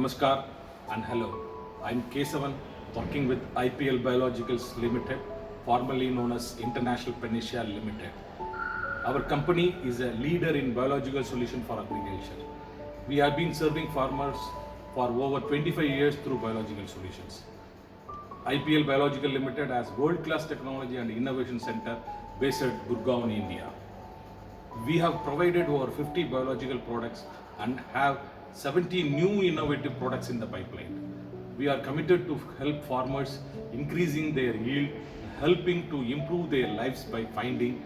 Namaskar and hello. I'm Kesavan, working with IPL Biologicals Limited, formerly known as International Panacea Limited. Our company is a leader in biological solution for agriculture. We have been serving farmers for over 25 years through biological solutions. IPL Biological Limited has world-class technology and innovation center based at Gurgaon, India. We have provided over 50 biological products and have 70 new innovative products in the pipeline. We are committed to help farmers increasing their yield, helping to improve their lives by finding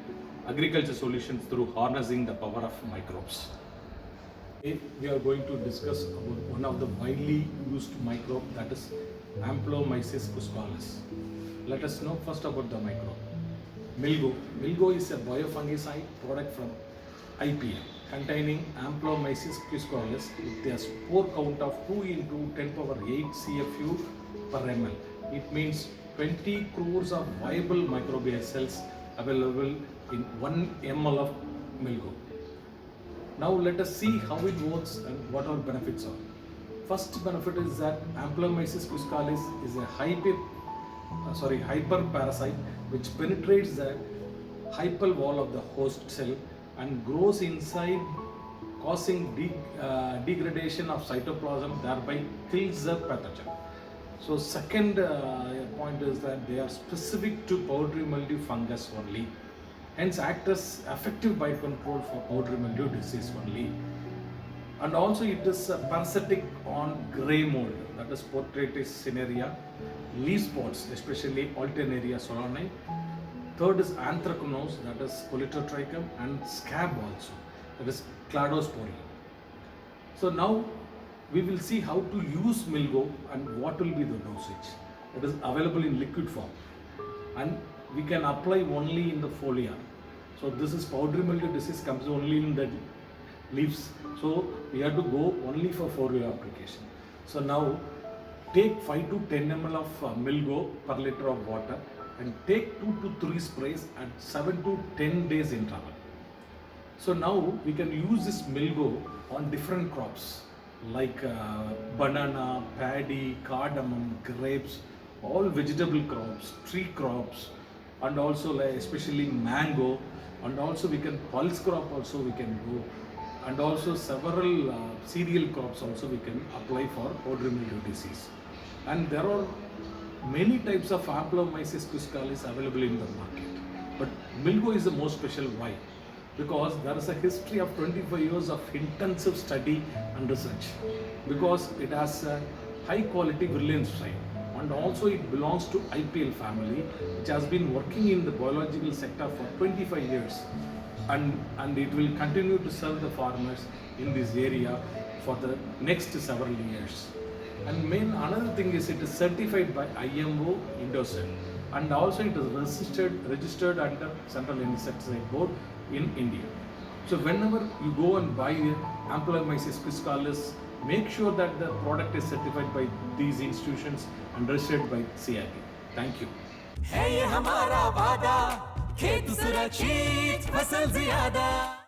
agriculture solutions through harnessing the power of microbes. Today we are going to discuss about one of the widely used microbe, that is Amplomyces fuscalis. Let us know first about the microbe. Milgo. Milgo is a biofungicide product from IPL containing Amplomyces fuscalis with a spore count of 2 into 10 power 8 CFU per ml. It means 20 crores of viable microbial cells available in 1 ml of Milgo. Now let us see how it works and what our benefits are. First benefit is that Amplomyces fuscalis is a hyper parasite which penetrates the hypal wall of the host cell and grows inside, causing degradation of cytoplasm, thereby kills the pathogen. So second point is that they are specific to powdery mildew fungus only, hence act as effective biocontrol for powdery mildew disease only. And also it is parasitic on grey mold, that is Botrytis cinerea, leaf spots, especially Alternaria solani. Third is anthracnose, that is Polytotrichum, and scab also, that is Cladosporium. So now we will see how to use Milgo and what will be the dosage. It is available in liquid form and we can apply only in the folia. So this is powdery mildew disease comes only in the leaves. So we have to go only for foliar application. So now take 5 to 10 ml of Milgo per liter of water and take 2 to 3 sprays at 7 to 10 days interval. So now we can use this Milgo on different crops like banana, paddy, cardamom, grapes, all vegetable crops, tree crops, and also like especially mango, and also we can pulse crop also we can do, and also several cereal crops also we can apply for powdery mildew disease. And there are many types of Amplomyces fuscalis available in the market, but Milgo is the most special. Why? Because there is a history of 25 years of intensive study and research, because it has a high quality virulence strain, and also it belongs to IPL family, which has been working in the biological sector for 25 years, and it will continue to serve the farmers in this area for the next several years. And another thing is it is certified by IMO Indocin, and also it is registered under Central Insecticide Board in India. So whenever you go and buy Amplomyces fuscalis, make sure that the product is certified by these institutions and registered by CIP. Thank you. है ये हमारा वादा, खेत सुरक्षित, फसल ज्यादा।